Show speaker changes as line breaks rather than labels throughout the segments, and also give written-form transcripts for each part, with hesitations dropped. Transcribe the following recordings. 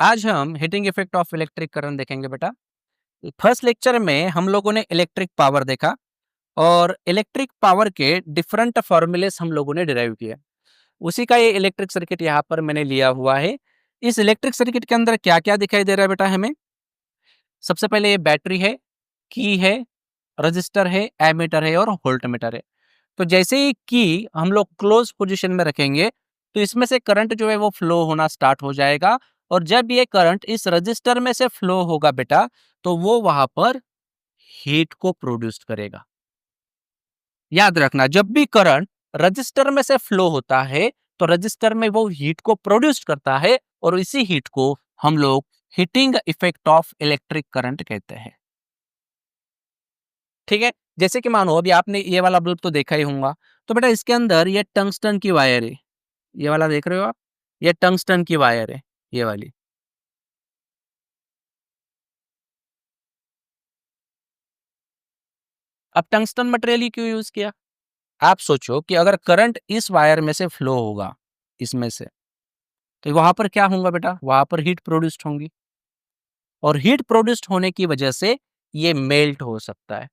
आज हम heating effect of electric current देखेंगे बेटा। फर्स्ट लेक्चर में हम लोगों ने इलेक्ट्रिक पावर देखा और इलेक्ट्रिक पावर के डिफरेंट फॉर्मूलेस हम लोगों ने डिराइव किया। उसी का ये इलेक्ट्रिक सर्किट यहाँ पर मैंने लिया हुआ है। इस इलेक्ट्रिक सर्किट के अंदर क्या क्या दिखाई दे रहा है बेटा हमें? सबसे पहले ये बैटरी है, की है, रजिस्टर है, एमीटर है और वोल्टमीटर है। तो जैसे ही की हम लोग क्लोज पोजीशन में रखेंगे तो इसमें से करंट जो है वो फ्लो होना स्टार्ट हो जाएगा। और जब ये करंट इस रजिस्टर में से फ्लो होगा बेटा, तो वो वहां पर हीट को प्रोड्यूस करेगा। याद रखना, जब भी करंट रजिस्टर में से फ्लो होता है तो रजिस्टर में वो हीट को प्रोड्यूस करता है और इसी हीट को हम लोग heating effect of electric current कहते हैं। ठीक है, जैसे कि मानो अभी आपने ये वाला बल्ब तो देखा ही होगा। तो बेटा इसके अंदर ये टंगस्टन की वायर है, ये वाला देख रहे हो आप, ये टंगस्टन की वायर है, ये वाली। अब टंगस्टन मटेरियल ही क्यों यूज किया? आप सोचो कि अगर करंट इस वायर में से फ्लो होगा, इसमें से, तो वहां पर क्या होगा बेटा? वहां पर हीट प्रोड्यूस्ड होंगी और हीट प्रोड्यूस्ड होने की वजह से ये मेल्ट हो सकता है।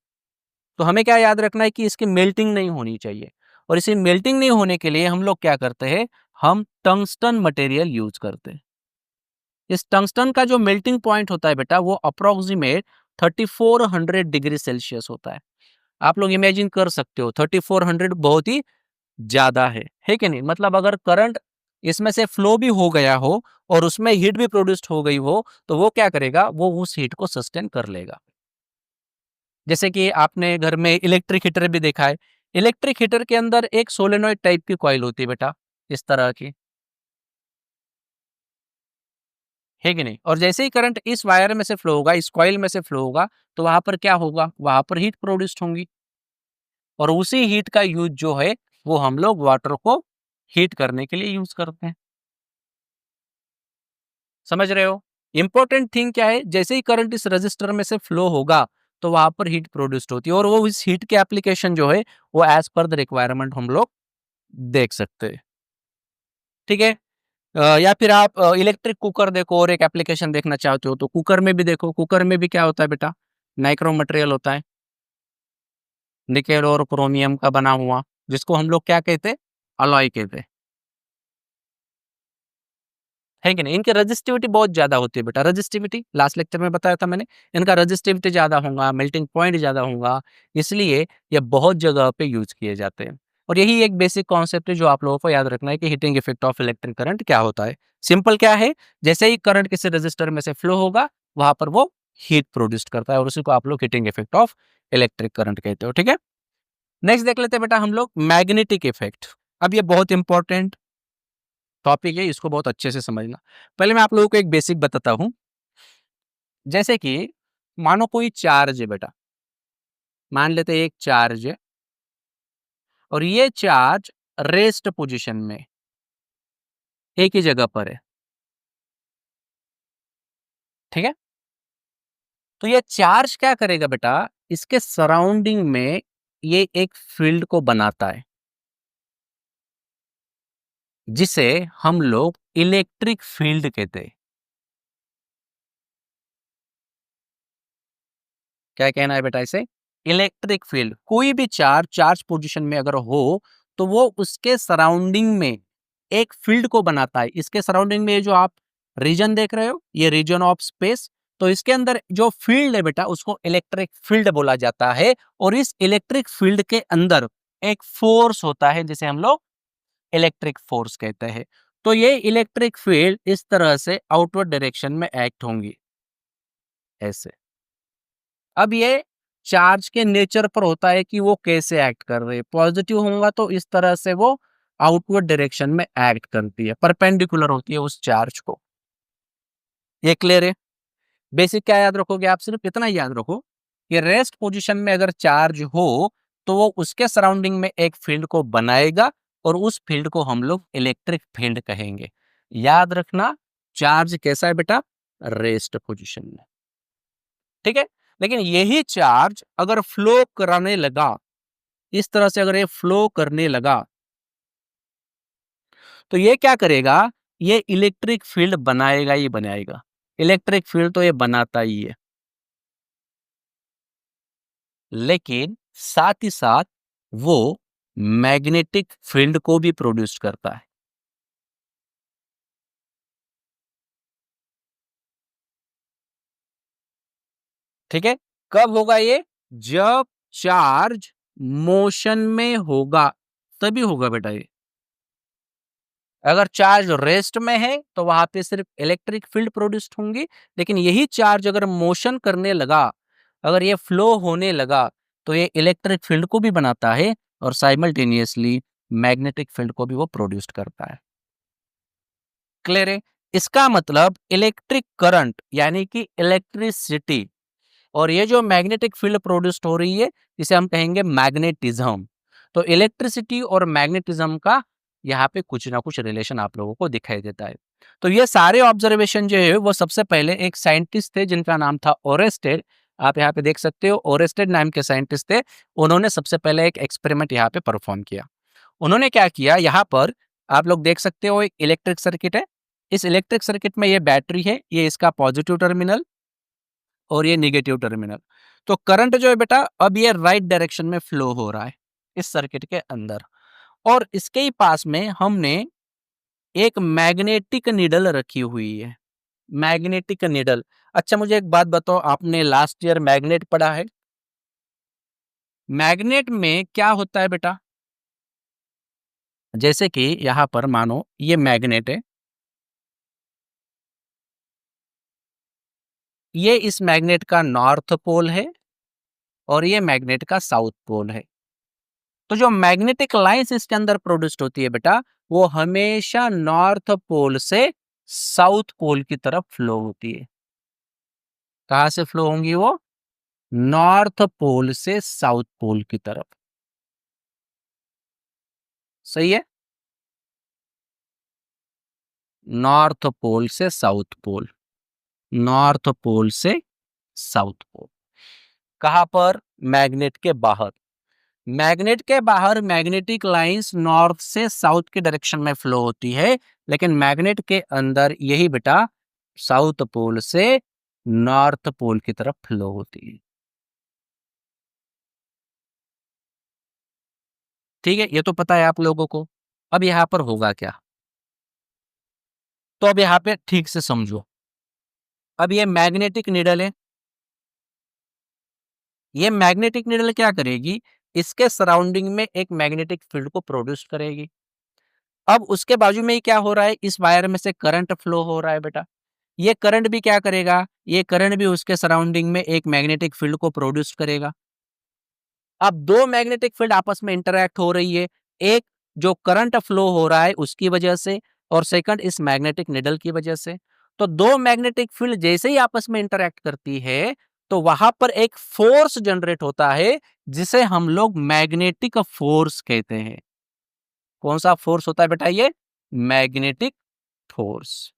तो हमें क्या याद रखना है कि इसकी मेल्टिंग नहीं होनी चाहिए। और इसी मेल्टिंग नहीं होने के लिए हम लोग क्या करते हैं? हम टंगस्टन मटेरियल यूज करते हैं। इस टंगस्टन का जो मेल्टिंग पॉइंट होता है बेटा, वो अप्रोक्सीमेट 3400 डिग्री सेल्सियस होता है। आप लोग इमेजिन कर सकते हो, 3400 बहुत ही ज्यादा है कि नहीं? मतलब अगर करंट इसमें से फ्लो भी हो गया हो और उसमें हीट भी प्रोड्यूस्ड हो गई हो, तो वो क्या करेगा? वो उस हीट को सस्टेन कर लेगा। जैसे कि आपने घर में इलेक्ट्रिक हीटर भी देखा है। इलेक्ट्रिक हीटर के अंदर एक सोलेनोइड टाइप की कॉइल होती है बेटा, इस तरह की, है कि नहीं? और जैसे ही करंट इस वायर में से फ्लो होगा, इस कॉइल में से फ्लो होगा, तो वहां पर क्या होगा? वहां पर हीट प्रोड्यूस्ड होंगी और उसी हीट का यूज जो है वो हम लोग वाटर को हीट करने के लिए यूज करते हैं। समझ रहे हो? इंपॉर्टेंट थिंग क्या है? जैसे ही करंट इस रजिस्टर में से फ्लो होगा तो वहां पर हीट प्रोड्यूस्ड होती है और वो इस हीट के एप्लीकेशन जो है वो एज पर द रिक्वायरमेंट हम लोग देख सकते हैं। ठीक है। या फिर आप इलेक्ट्रिक कुकर देखो और एक एप्लीकेशन देखना चाहते हो तो कुकर में भी देखो। कुकर में भी क्या होता है बेटा? नाइक्रो मटेरियल होता है, निकेल और क्रोमियम का बना हुआ, जिसको हम लोग क्या कहते हैं? अलॉय कहते हैं, है कि नहीं? इनकी रजिस्टिविटी बहुत ज्यादा होती है बेटा। रजिस्टिविटी लास्ट लेक्चर में बताया था मैंने, इनका रजिस्टिविटी ज्यादा होगा, मेल्टिंग पॉइंट ज्यादा होगा, इसलिए ये बहुत जगह पे यूज किए जाते हैं। और यही एक बेसिक कॉन्सेप्ट है जो आप लोगों को याद रखना है कि heating effect of electric current क्या होता है। सिंपल क्या है? जैसे ही करंट किसी रजिस्टर में से फ्लो होगा वहां पर वो हीट प्रोड्यूस करता है और उसी को आप लोग heating effect of electric current कहते हो। ठीक है, नेक्स्ट देख लेते हैं बेटा हम लोग मैग्नेटिक इफेक्ट। अब ये बहुत इंपॉर्टेंट टॉपिक है, इसको बहुत अच्छे से समझना। पहले मैं आप लोगों को एक बेसिक बताता हूँ। जैसे कि मानो कोई चार्ज है बेटा, मान लेते हैं एक चार्ज है और ये चार्ज रेस्ट पोजीशन में एक ही जगह पर है। ठीक है, तो ये चार्ज क्या करेगा बेटा? इसके सराउंडिंग में ये एक फील्ड को बनाता है जिसे हम लोग इलेक्ट्रिक फील्ड कहते हैं। क्या कहना है बेटा इसे? Electric field. कोई भी चार्ज चार्ज पोजीशन में अगर हो तो वो उसके सराउंडिंग में एक फील्ड को बनाता है। इसके सराउंडिंग में ये जो आप रीजन देख रहे हो, ये रीजन ऑफ स्पेस, तो इसके अंदर जो फील्ड है बेटा उसको इलेक्ट्रिक फील्ड बोला जाता है। और इस इलेक्ट्रिक फील्ड के अंदर एक फोर्स होता है जिसे हम लोग इलेक्ट्रिक फोर्स कहते हैं। तो ये इलेक्ट्रिक फील्ड इस तरह से आउटवर्ड डायरेक्शन में एक्ट होंगी, ऐसे। अब ये चार्ज के नेचर पर होता है कि वो कैसे एक्ट कर रहे हैं। पॉजिटिव होगा तो इस तरह से वो आउटवर्ड डायरेक्शन में एक्ट करती है, परपेंडिकुलर होती है उस चार्ज को। ये क्लियर है? बेसिक क्या याद रखोगे आप? सिर्फ इतना ही याद रखो कि रेस्ट पोजीशन में अगर चार्ज हो तो वो उसके सराउंडिंग में एक फील्ड को बनाएगा और उस फील्ड को हम लोग इलेक्ट्रिक फील्ड कहेंगे। याद रखना, चार्ज कैसा है बेटा? रेस्ट पोजीशन में। ठीक है, लेकिन यही चार्ज अगर फ्लो कराने लगा, इस तरह से अगर ये फ्लो करने लगा, तो ये क्या करेगा? ये इलेक्ट्रिक फील्ड बनाएगा ही बनाएगा। इलेक्ट्रिक फील्ड तो ये बनाता ही है। लेकिन साथ ही साथ वो मैग्नेटिक फील्ड को भी प्रोड्यूस करता है। ठीक है? कब होगा ये? जब चार्ज मोशन में होगा, तभी होगा बेटा ये। अगर चार्ज रेस्ट में है तो वहां पे सिर्फ इलेक्ट्रिक फील्ड प्रोड्यूस्ड होंगी, लेकिन यही चार्ज अगर मोशन करने लगा, अगर ये फ्लो होने लगा, तो ये इलेक्ट्रिक फील्ड को भी बनाता है और साइमल्टेनियसली मैग्नेटिक फील्ड को भी वो प्रोड्यूस करता है। क्लियर है? इसका मतलब इलेक्ट्रिक करंट यानी कि इलेक्ट्रिसिटी और ये जो मैग्नेटिक फील्ड प्रोड्यूस्ड हो रही है, इसे हम कहेंगे मैग्नेटिज्म। तो इलेक्ट्रिसिटी और मैग्नेटिज्म का यहाँ पे कुछ ना कुछ रिलेशन आप लोगों को दिखाई देता है। तो ये सारे ऑब्जर्वेशन जो है वो सबसे पहले एक साइंटिस्ट थे जिनका नाम था ओरेस्टेड। आप यहाँ पे देख सकते हो, ओरेस्टेड नाम के साइंटिस्ट थे। उन्होंने सबसे पहले एक एक्सपेरिमेंट यहाँ पे परफॉर्म किया। उन्होंने क्या किया, यहाँ पर आप लोग देख सकते हो एक इलेक्ट्रिक सर्किट है। इस इलेक्ट्रिक सर्किट में ये बैटरी है, ये इसका पॉजिटिव टर्मिनल और ये नेगेटिव टर्मिनल। तो करंट जो है बेटा अब ये राइट डायरेक्शन में फ्लो हो रहा है इस सर्किट के अंदर, और इसके ही पास में हमने एक मैग्नेटिक नीडल रखी हुई है। Magnetic needle. अच्छा मुझे एक बात बताओ, आपने लास्ट ईयर मैग्नेट पढ़ा है? मैग्नेट में क्या होता है बेटा? जैसे कि यहां पर मानो ये मैग्नेट है, ये इस मैग्नेट का नॉर्थ पोल है और ये मैग्नेट का साउथ पोल है। तो जो मैग्नेटिक लाइंस इसके अंदर प्रोड्यूस्ड होती है बेटा, वो हमेशा नॉर्थ पोल से साउथ पोल की तरफ फ्लो होती है। कहां से फ्लो होंगी वो? नॉर्थ पोल से साउथ पोल की तरफ। सही है? नॉर्थ पोल से साउथ पोल, नॉर्थ पोल से साउथ पोल। कहां पर? मैग्नेट के बाहर। मैग्नेट के बाहर मैग्नेटिक लाइंस नॉर्थ से साउथ के डायरेक्शन में फ्लो होती है, लेकिन मैग्नेट के अंदर यही बेटा साउथ पोल से नॉर्थ पोल की तरफ फ्लो होती है। ठीक है, ये तो पता है आप लोगों को। अब यहां पर होगा क्या? तो अब यहाँ पे ठीक से समझो। अब ये मैग्नेटिक नीडल है, ये मैग्नेटिक नीडल क्या करेगी? इसके सराउंडिंग में एक मैग्नेटिक फील्ड को प्रोड्यूस करेगी। अब उसके बाजू में ही क्या हो रहा है? इस वायर में से करंट फ्लो हो रहा है बेटा। ये करंट भी क्या करेगा? ये करंट भी उसके सराउंडिंग में एक मैग्नेटिक फील्ड को प्रोड्यूस करेगा। अब दो मैग्नेटिक फील्ड आपस में इंटरैक्ट हो रही है, एक जो करंट फ्लो हो रहा है उसकी वजह से, और सेकंड इस मैग्नेटिक निडल की वजह से। तो दो मैग्नेटिक फील्ड जैसे ही आपस में इंटरैक्ट करती है, तो वहां पर एक फोर्स जनरेट होता है जिसे हम लोग मैग्नेटिक फोर्स कहते हैं। कौन सा फोर्स होता है बेटा? ये मैग्नेटिक फोर्स।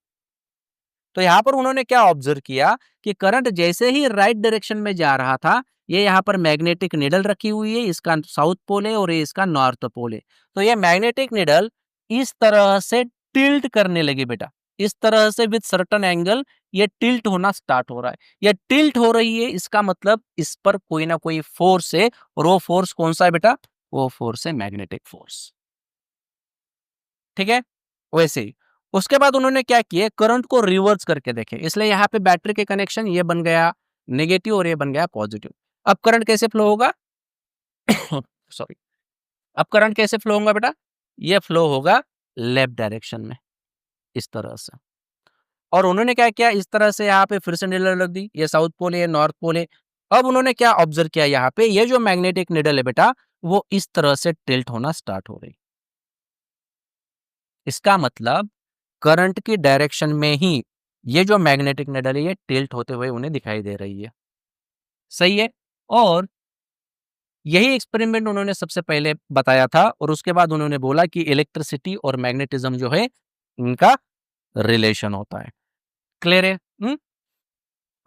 तो यहाँ पर उन्होंने क्या ऑब्जर्व किया कि करंट जैसे ही राइट डायरेक्शन में जा रहा था, ये यहाँ पर मैग्नेटिक निडल रखी हुई है, इसका साउथ पोल है और ये इसका नॉर्थ पोल है। तो ये मैग्नेटिक निडल इस तरह से टिल्ट करने लगी बेटा, इस तरह से विद सर्टेन एंगल ये टिल्ट होना स्टार्ट हो रहा है। ये टिल्ट हो रही है, इसका मतलब इस पर कोई ना कोई फोर्स है, और वो फोर्स कौन सा है बेटा? वो फोर्स है मैग्नेटिक फोर्स। ठीक है? वैसे ही उसके बाद उन्होंने क्या किया, करंट को रिवर्स करके देखे, इसलिए यहाँ पे बैटरी के कनेक्शन ये बन गया नेगेटिव और ये बन गया पॉजिटिव। अब करंट कैसे फ्लो होगा? सॉरी। अब करंट कैसे फ्लो होगा बेटा? ये फ्लो होगा लेफ्ट डायरेक्शन में, इस तरह से। और उन्होंने क्या किया, इस तरह से यहाँ पे फिर से निडल रख दी, ये साउथ पोल है ये नॉर्थ पोल है। अब उन्होंने क्या ऑब्जर्व किया, यहाँ पे ये जो मैग्नेटिक निडल है बेटा, वो इस तरह से टिल्ट होना स्टार्ट हो रही। इसका मतलब करंट की डायरेक्शन में ही ये जो मैग्नेटिक निडल है ये टिल्ट होते हुए उन्हें दिखाई दे रही है। सही है? और यही एक्सपेरिमेंट उन्होंने सबसे पहले बताया था, और उसके बाद उन्होंने बोला कि इलेक्ट्रिसिटी और मैग्नेटिज्म जो है इनका रिलेशन होता है। क्लियर है?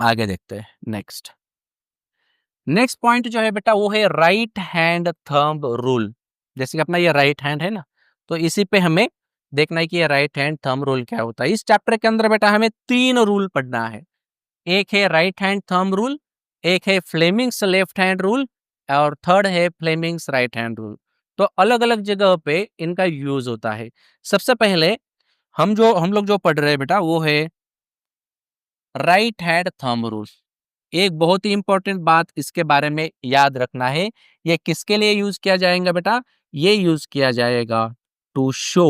आगे देखते हैं। नेक्स्ट नेक्स्ट पॉइंट जो है बेटा वो है राइट हैंड थंब रूल। जैसे कि अपना ये राइट हैंड है ना, तो इसी पे हमें देखना है कि ये राइट हैंड थंब रूल क्या होता है। इस चैप्टर के अंदर बेटा हमें 3 रूल पढ़ना है। एक है राइट हैंड थंब रूल, एक है फ्लेमिंग्स लेफ्ट हैंड रूल और थर्ड है फ्लेमिंग्स राइट हैंड रूल। तो अलग-अलग जगह पे इनका यूज़ होता है। सबसे पहले हम लोग जो पढ़ रहे हैं बेटा वो है राइट हैंड थंब रूल। एक बहुत ही इंपॉर्टेंट बात इसके बारे में याद रखना है। ये किसके लिए यूज़ किया जाएगा बेटा? ये यूज़ किया जाएगा to show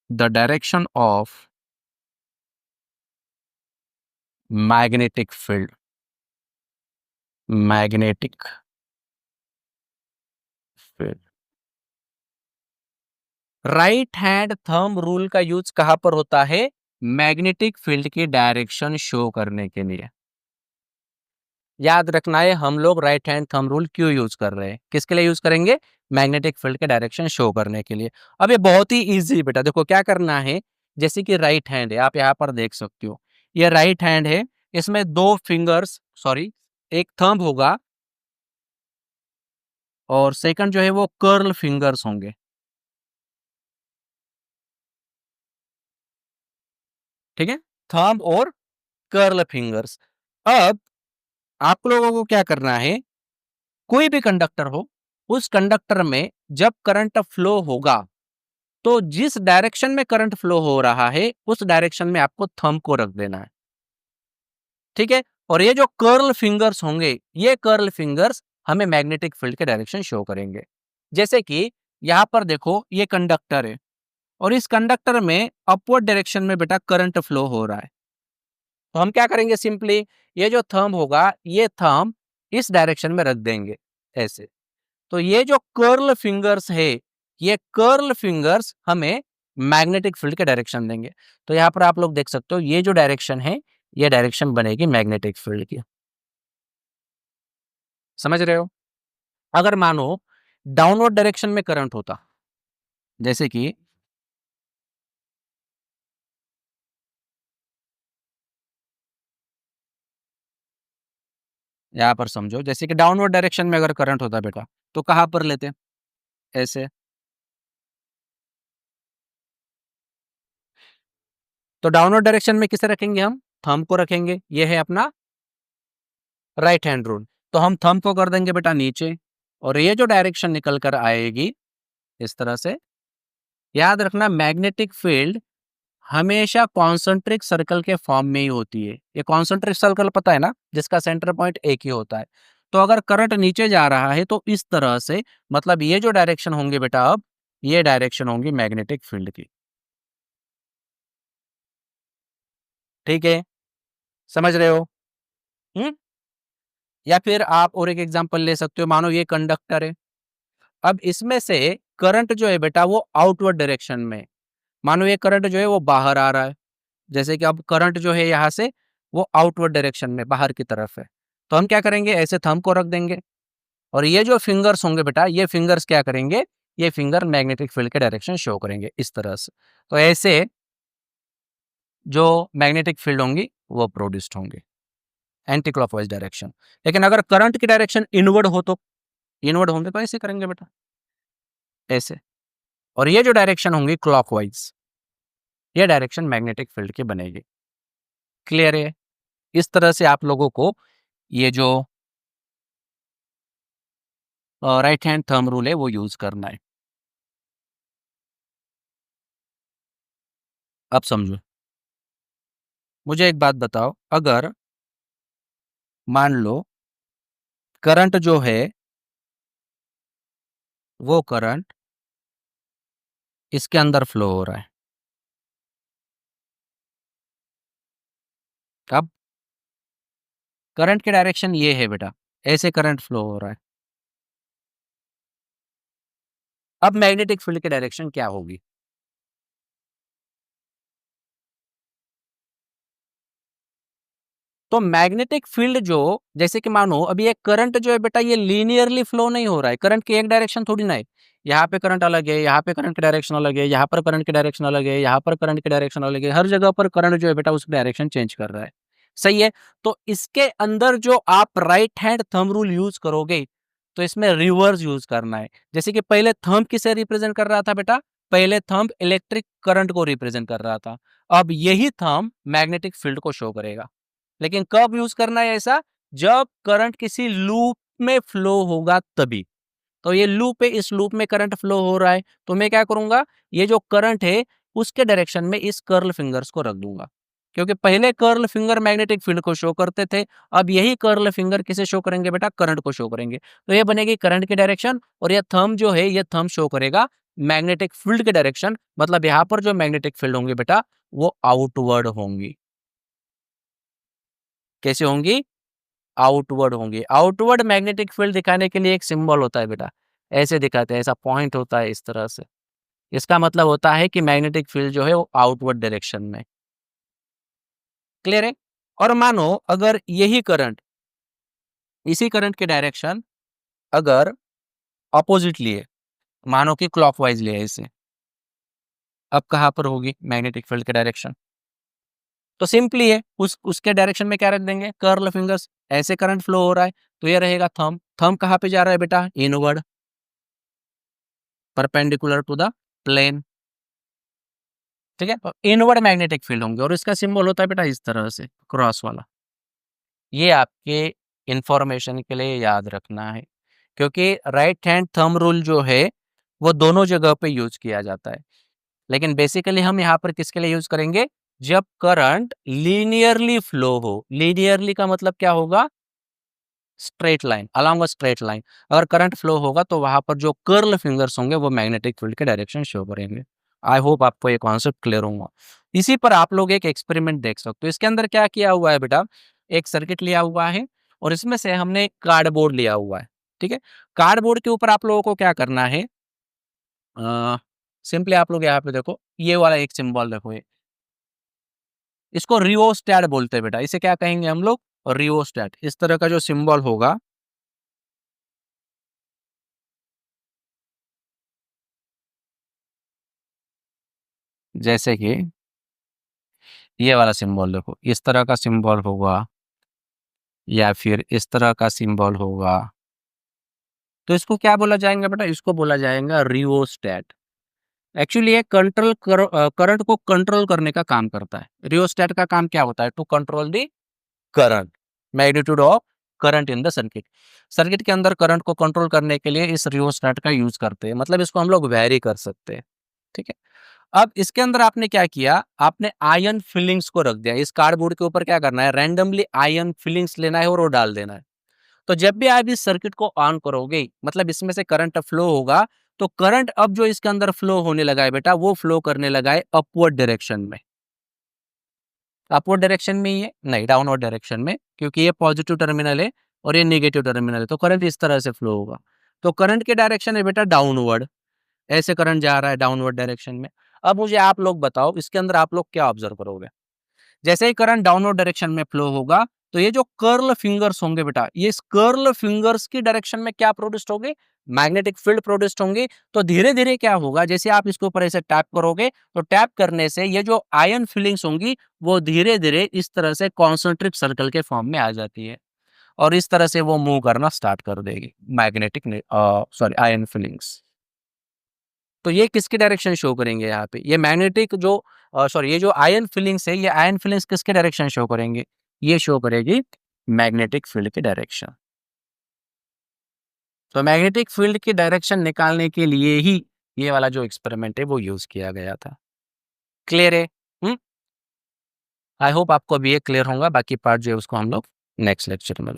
the direction of magnetic field. Magnetic field. Right hand thumb rule का यूज कहां पर होता है? मैग्नेटिक फील्ड की डायरेक्शन शो करने के लिए। याद रखना है हम लोग राइट हैंड थंब रूल क्यों यूज कर रहे हैं, किसके लिए यूज करेंगे? मैग्नेटिक फील्ड के डायरेक्शन शो करने के लिए। अब ये बहुत ही इजी बेटा, देखो क्या करना है। जैसे कि राइट हैंड है, आप यहाँ पर देख सकते हो, ये राइट हैंड है। इसमें दो फिंगर्स, सॉरी, एक थंब होगा और सेकंड जो है वो कर्ल फिंगर्स होंगे। ठीक है, थंब और कर्ल फिंगर्स। अब आप लोगों को क्या करना है, कोई भी कंडक्टर हो, उस कंडक्टर में जब करंट फ्लो होगा, तो जिस डायरेक्शन में करंट फ्लो हो रहा है, उस डायरेक्शन में आपको थंब को रख देना है। ठीक है? और ये जो कर्ल फिंगर्स होंगे, ये कर्ल फिंगर्स हमें मैग्नेटिक फील्ड के डायरेक्शन शो करेंगे। जैसे कि यहाँ पर देखो, ये कंडक्टर है और इस कंडक्टर में अपवर्ड डायरेक्शन में बेटा करंट फ्लो हो रहा है। तो हम क्या करेंगे, सिंपली ये जो थंब होगा, ये थंब इस डायरेक्शन में रख देंगे ऐसे। तो ये जो कर्ल फिंगर्स है, ये कर्ल फिंगर्स हमें मैग्नेटिक फील्ड के डायरेक्शन देंगे। तो यहाँ पर आप लोग देख सकते हो, ये जो डायरेक्शन है, ये डायरेक्शन बनेगी मैग्नेटिक फील्ड की। समझ रहे हो? अगर मानो डाउनवर्ड डायरेक्शन में करंट होता, जैसे कि यहाँ पर समझो, जैसे कि डाउनवर्ड डायरेक्शन में अगर करंट होता बेटा, तो कहाँ पर लेते? ऐसे। तो डाउनवर्ड डायरेक्शन में किसे रखेंगे हम? थंब को रखेंगे। ये है अपना राइट हैंड रूल। तो हम थंब को कर देंगे बेटा नीचे और ये जो डायरेक्शन निकल कर आएगी इस तरह से। याद रखना, मैग्नेटिक फील्ड हमेशा कॉन्सेंट्रिक सर्कल के फॉर्म में ही होती है। ये कॉन्सेंट्रिक सर्कल पता है ना, जिसका सेंटर पॉइंट एक ही होता है। तो अगर करंट नीचे जा रहा है तो इस तरह से, मतलब ये जो डायरेक्शन होंगे बेटा, अब ये डायरेक्शन होंगी मैग्नेटिक फील्ड की। ठीक है, समझ रहे हो? हम्म। या फिर आप और एक एग्जांपल ले सकते हो, मानो ये कंडक्टर है। अब इसमें से करंट जो है बेटा वो आउटवर्ड डायरेक्शन में, मानो ये करंट जो है वो बाहर आ रहा है। जैसे कि अब करंट जो है यहाँ से वो आउटवर्ड डायरेक्शन में बाहर की तरफ है। तो हम क्या करेंगे, ऐसे थंब को रख देंगे और ये जो फिंगर्स होंगे बेटा, ये फिंगर्स क्या करेंगे, ये फिंगर मैग्नेटिक फील्ड के डायरेक्शन शो करेंगे इस तरह से। तो ऐसे जो मैग्नेटिक फील्ड होंगी वो प्रोड्यूस्ड होंगे एंटी क्लॉकवाइज डायरेक्शन। लेकिन अगर करंट की डायरेक्शन इनवर्ड हो तो, इनवर्ड होंगे तो ऐसे करेंगे बेटा, ऐसे। और ये जो डायरेक्शन होंगी क्लॉकवाइज, ये डायरेक्शन मैग्नेटिक फील्ड की बनेगी। क्लियर है? इस तरह से आप लोगों को ये जो राइट हैंड थंब रूल है वो यूज करना है। अब समझो, मुझे एक बात बताओ, अगर मान लो करंट जो है वो करंट इसके अंदर फ्लो हो रहा है। अब करंट की डायरेक्शन ये है बेटा, ऐसे करंट फ्लो हो रहा है। अब मैग्नेटिक फील्ड की डायरेक्शन क्या होगी? तो मैग्नेटिक फील्ड जो, जैसे कि मानो अभी ये करंट जो है बेटा, ये लीनियरली फ्लो नहीं हो रहा है। करंट की एक डायरेक्शन थोड़ी ना है। यहाँ पे करंट अलग है, यहाँ पे करंट की डायरेक्शन अलग है, यहाँ पर करंट की डायरेक्शन अलग है, यहाँ पर करंट की डायरेक्शन अलग है। हर जगह पर करंट जो है बेटा उसकी डायरेक्शन चेंज कर रहा है। सही है? तो इसके अंदर जो आप right hand thumb rule use करोगे, तो इसमें रिवर्स यूज करना है। जैसे कि पहले थंब किसे रिप्रेजेंट कर रहा था बेटा? पहले थंब इलेक्ट्रिक करंट को रिप्रेजेंट कर रहा था, अब यही थंब मैग्नेटिक फील्ड को शो करेगा। लेकिन कब यूज करना है ऐसा? जब करंट किसी लूप में फ्लो होगा तभी। तो ये लूप है, इस लूप में करंट फ्लो हो रहा है, तो मैं क्या करूंगा, ये जो करंट है उसके डायरेक्शन में इस कर्ल फिंगर्स को रख दूंगा। क्योंकि पहले कर्ल फिंगर मैग्नेटिक फील्ड को शो करते थे, अब यही कर्ल फिंगर किसे शो करेंगे बेटा? करंट को शो करेंगे। तो ये बनेगी करंट की डायरेक्शन, और ये थंब जो है ये थंब शो करेगा मैग्नेटिक फील्ड के डायरेक्शन। मतलब यहाँ पर जो मैग्नेटिक फील्ड होंगी बेटा वो आउटवर्ड होंगी। कैसे होंगी? आउटवर्ड होंगी। आउटवर्ड मैग्नेटिक फील्ड दिखाने के लिए एक सिंबल होता है बेटा, ऐसे दिखाते हैं, ऐसा पॉइंट होता है इस तरह से। इसका मतलब होता है कि मैग्नेटिक फील्ड जो है वो आउटवर्ड डायरेक्शन में। क्लियर है? और मानो अगर यही करंट, इसी करंट की डायरेक्शन अगर अपोजिट लिए, मानो कि क्लॉकवाइज लिए इसे, अब कहाँ पर होगी मैग्नेटिक फील्ड की डायरेक्शन? तो सिंपली है, उसके डायरेक्शन में क्या रख देंगे? Curl fingers. ऐसे करंट फ्लो हो रहा है तो ये रहेगा थंब। थंब कहाँ पे जा रहा है बेटा? Inward, perpendicular to the plane. ठीक है, तो इनवर्ड मैग्नेटिक फील्ड होंगे, और इसका सिंबल होता है बेटा इस तरह से, क्रॉस वाला। ये आपके इंफॉर्मेशन के लिए याद रखना है, क्योंकि राइट हैंड थंब रूल जो है वो दोनों जगह पे यूज किया जाता है। लेकिन बेसिकली हम यहाँ पर किसके लिए यूज करेंगे? जब करंट लीनियरली फ्लो हो। लीनियरली का मतलब क्या होगा? Straight line, along a straight line. अगर करंट फ्लो होगा तो वहां पर जो कर्ल फिंगर्स होंगे वो मैग्नेटिक फील्ड के डायरेक्शन शो करेंगे। आई होप आपको ये कॉन्सेप्ट क्लियर होगा। इसी पर आप लोग एक एक्सपेरिमेंट देख सकते हो। इसके अंदर क्या किया हुआ है बेटा? एक सर्किट लिया हुआ है और इसमें से हमने एक कार्डबोर्ड लिया हुआ है। ठीक है, कार्डबोर्ड के ऊपर आप लोगों को क्या करना है? सिंपली आप लोग यहाँ पे देखो, ये वाला एक सिंबल देखो, ये इसको रियोस्टैट बोलते हैं बेटा। इसे क्या कहेंगे हम लोग? रियोस्टैट। इस तरह का जो सिंबल होगा, जैसे कि ये वाला सिंबल देखो, इस तरह का सिंबल होगा या फिर इस तरह का सिंबल होगा, तो इसको क्या बोला जाएगा बेटा? इसको बोला जाएगा रियोस्टैट। एक्चुअली ये करंट को कंट्रोल करने का काम करता है। रियोस्टैट का काम क्या होता है? To control the current, magnitude of current in the circuit. Circuit के अंदर करंट को कंट्रोल करने के लिए इस रियोस्टैट का यूज करते हैं। मतलब इसको हम लोग वेरी कर सकते हैं। ठीक है, अब इसके अंदर आपने क्या किया? आपने आयन फिलिंग्स को रख दिया। इस कार्डबोर्ड के ऊपर क्या करना है? रैंडमली आयन फिलिंग्स लेना है और वो डाल देना है। तो जब भी आप इस सर्किट को ऑन करोगे, मतलब इसमें से करंट फ्लो होगा, तो करंट अब जो इसके अंदर फ्लो होने लगा है बेटा, वो फ्लो करने लगा है अपवर्ड डायरेक्शन में। अपवर्ड डायरेक्शन में ही है, नहीं डाउनवर्ड डायरेक्शन में, क्योंकि ये पॉजिटिव टर्मिनल है और ये नेगेटिव टर्मिनल है, तो करंट इस तरह से फ्लो होगा। तो करंट के डायरेक्शन है बेटा डाउनवर्ड। ऐसे करंट जा रहा है डाउनवर्ड डायरेक्शन में। अब मुझे आप लोग बताओ, इसके अंदर आप लोग क्या ऑब्जर्व करोगे? जैसे ही करंट डाउनवर्ड डायरेक्शन में फ्लो होगा, तो ये जो कर्ल फिंगर्स होंगे बेटा, ये इस कर्ल फिंगर्स की डायरेक्शन में क्या प्रोड्यूस्ड होंगे? मैग्नेटिक फील्ड प्रोड्यूस्ड होंगे। तो धीरे धीरे क्या होगा? जैसे आप इसके ऊपर ऐसे टैप करोगे, तो टैप करने से ये जो आयन फीलिंग्स होंगी वो धीरे धीरे इस तरह से कॉन्सेंट्रिक सर्कल के फॉर्म में आ जाती है, और इस तरह से वो मूव करना स्टार्ट कर देगी मैग्नेटिक सॉरी आयन फीलिंग्स। तो ये किसकी डायरेक्शन शो करेंगे यहाँ पे? ये मैग्नेटिक जो सॉरी ये जो आयन फीलिंग्स है, ये आयन फीलिंग्स किसके डायरेक्शन शो करेंगे? ये शो करेगी मैग्नेटिक फील्ड की डायरेक्शन। तो मैग्नेटिक फील्ड की डायरेक्शन निकालने के लिए ही ये वाला जो एक्सपेरिमेंट है वो यूज किया गया था। क्लियर है? हम्म, आई होप आपको अभी ये क्लियर होगा। बाकी पार्ट जो है उसको हम लोग नेक्स्ट लेक्चर में